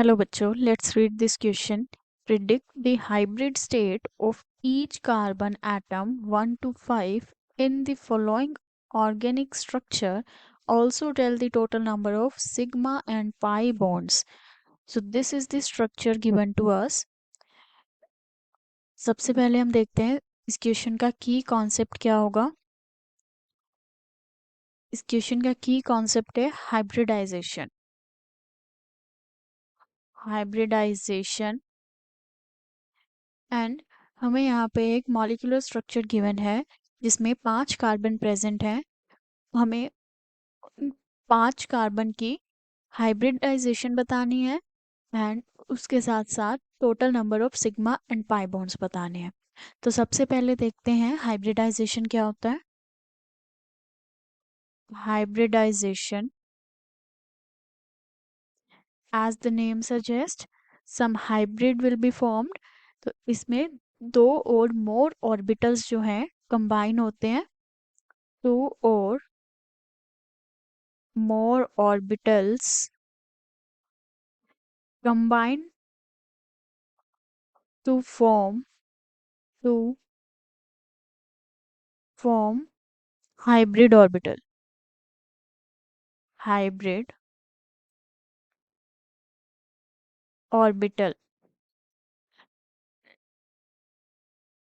Hello बच्चों, let's read this question. Predict the hybrid state of each carbon atom 1 to 5 in the following organic structure. Also tell the total number of sigma and pi bonds. So this is the structure given to us. सबसे पहले हम देखते हैं इस question का की concept क्या होगा. इस क्वेश्चन का की कॉन्सेप्ट है हाइब्रिडाइजेशन. हाइब्रिडाइजेशन एंड हमें यहाँ पे एक मॉलिक्यूलर स्ट्रक्चर गिवन है जिसमें 5 कार्बन प्रेजेंट हैं. हमें उन 5 कार्बन की हाइब्रिडाइजेशन बतानी है एंड उसके साथ साथ total number of sigma and pi bonds बताने हैं. तो सबसे पहले देखते हैं हाइब्रिडाइजेशन क्या होता है. Hybridization as the name suggest some hybrid will be formed. तो इसमें दो और मोर ऑर्बिटल्स जो हैं कंबाइन होते हैं. टू और more orbitals combine to form hybrid orbital. Hybrid orbital.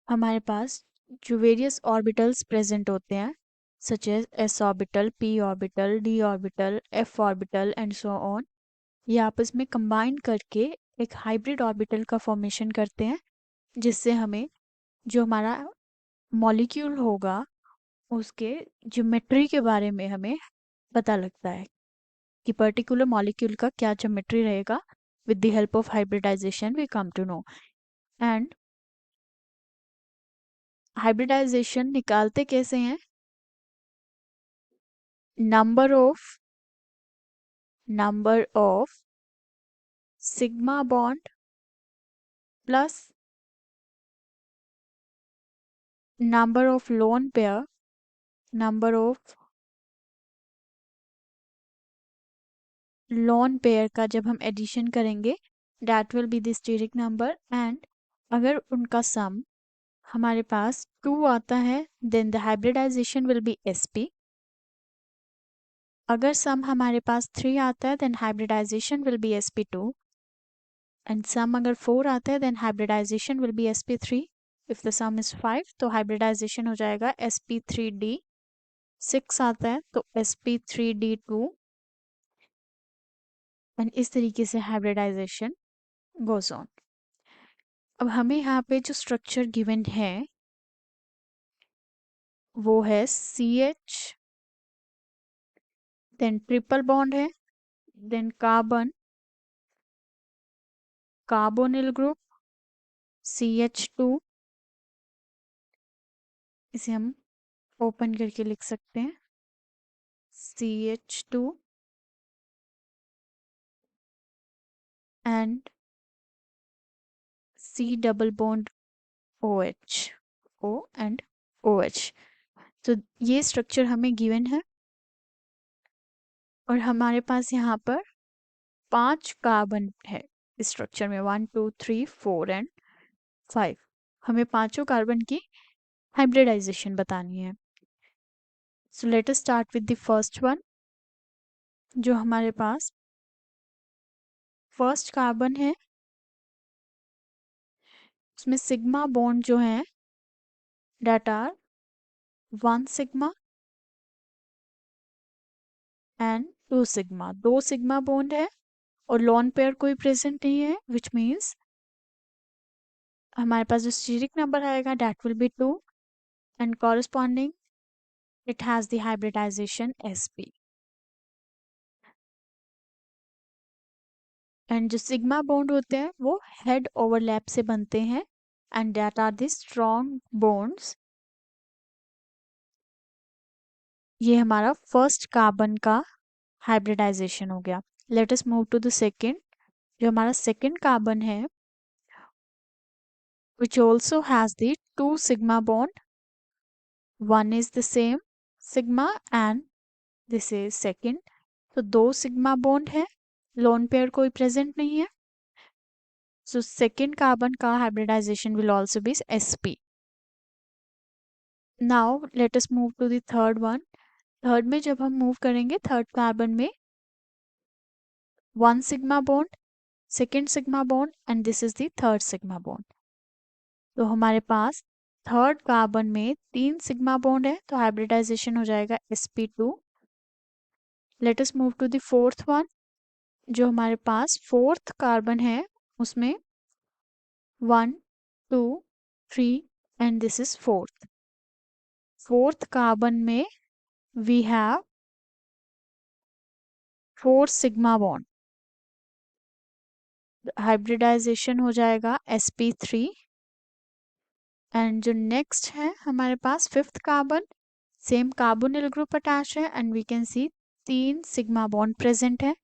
हमारे पास जो वेरियस ऑर्बिटल्स प्रेजेंट होते हैं such as s orbital, p orbital, d orbital, f orbital and so on, ये आपस में कंबाइन करके एक हाइब्रिड ऑर्बिटल का फॉर्मेशन करते हैं जिससे हमें जो हमारा मॉलिक्यूल होगा उसके ज्योमेट्री के बारे में हमें पता लगता है कि पर्टिकुलर मॉलिक्यूल का क्या ज्योमेट्री रहेगा. With the help of hybridization we come to know. And hybridization निकालते कैसे हैं. Number of sigma bond plus number of lone pair. Number of lone pair का जब हम एडिशन करेंगे that will be the steric number. And अगर उनका sum हमारे पास 2 आता है then the hybridization will be sp. अगर सम हमारे पास 3 आता है then hybridization will be sp2. And some अगर 4 आता है then hybridization will be sp3. If the sum is 5 तो हाइब्रिडाइजेशन हो जाएगा sp3d. 6 आता है तो sp3d2. एंड इस तरीके से हाइब्रिडाइजेशन गोज ऑन. अब हमें यहाँ पे जो स्ट्रक्चर गिवन है वो है CH, देन ट्रिपल बॉन्ड है, then carbon, carbonyl group, CH2. इसे हम ओपन करके लिख सकते हैं CH2 and C double bond OH, O and OH. तो ये स्ट्रक्चर हमें गिवन है और हमारे पास यहाँ पर 5 कार्बन है इस स्ट्रक्चर में. 1 2 3 4 एंड 5. हमें पांचों कार्बन की हाइब्रिडाइजेशन बतानी है. सो let us start with the first one. जो हमारे पास फर्स्ट कार्बन है उसमें सिग्मा बॉन्ड जो है that are 1 sigma and 2 sigma. 2 sigma bond है और लोन पेयर कोई प्रेजेंट नहीं है विच मीन्स हमारे पास जो स्टीरिक नंबर आएगा that will be 2 and corresponding it has the hybridization sp. And जो सिग्मा बॉन्ड होते हैं वो हेड ओवरलैप से बनते हैं and that are the strong bonds. ये हमारा फर्स्ट कार्बन का हाइब्रिडाइजेशन हो गया. Let us move to the second. जो हमारा सेकंड कार्बन है which also has the 2 sigma bond. One is the same sigma and this is second. तो 2 sigma bond है, लोन पेयर कोई प्रेजेंट नहीं है So second carbon का hybridization will also be sp. Now let us move to the third one. Third में जब हम move करेंगे थर्ड कार्बन में 1 sigma bond, second sigma bond and this is the third sigma bond. तो हमारे पास third carbon में 3 sigma bond है तो हाइब्रिडाइजेशन हो जाएगा sp2. Let us move to the fourth one. जो हमारे पास फोर्थ कार्बन है उसमें 1 2 3 and this is fourth. Fourth carbon में we have 4 sigma bond. Hybridization हो जाएगा sp3. एंड जो नेक्स्ट है हमारे पास fifth carbon, same carbonyl group attach है and we can see 3 sigma bond present है.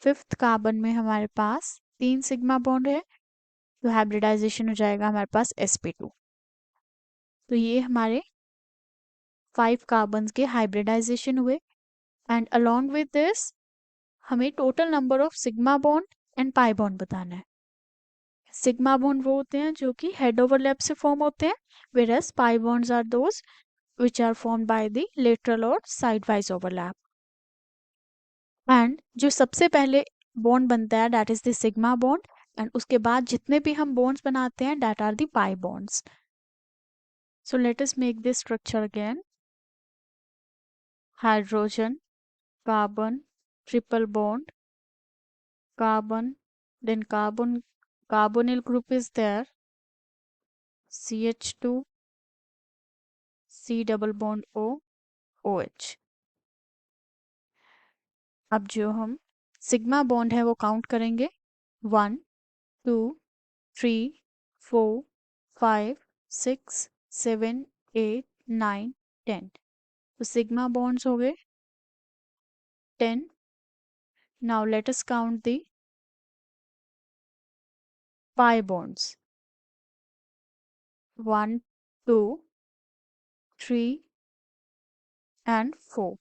फिफ्थ कार्बन में हमारे पास 3 सिग्मा बॉन्ड है तो हाइब्रिडाइजेशन हो जाएगा हमारे पास sp2. तो ये हमारे 5 कार्बन के हाइब्रिडाइजेशन हुए. एंड अलोंग विद दिस हमें total number of sigma bond and pi bond बताना है. सिग्मा बॉन्ड वो होते हैं जो कि हेड ओवरलैप से फॉर्म होते हैं, whereas pi bonds are those which are formed by the lateral or sidewise overlap. And जो सबसे पहले बॉन्ड बनता है that is the sigma bond and उसके बाद जितने भी हम बॉन्ड्स बनाते हैं that are the pi bonds. So let us make this structure again. Hydrogen, carbon, triple bond, carbon, then carbonyl group is there, CH2, C double bond O, OH. अब जो हम सिग्मा बॉन्ड है वो count करेंगे 1 2 3 4 5 6 7 8 9 10. तो sigma bonds हो गए 10. Now let us count the pi bonds 1 2 3 and 4.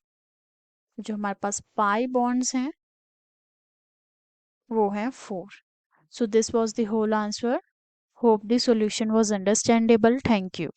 जो हमारे पास पाई बॉन्ड्स हैं वो हैं 4. So this was the whole answer. Hope the solution was understandable. Thank you.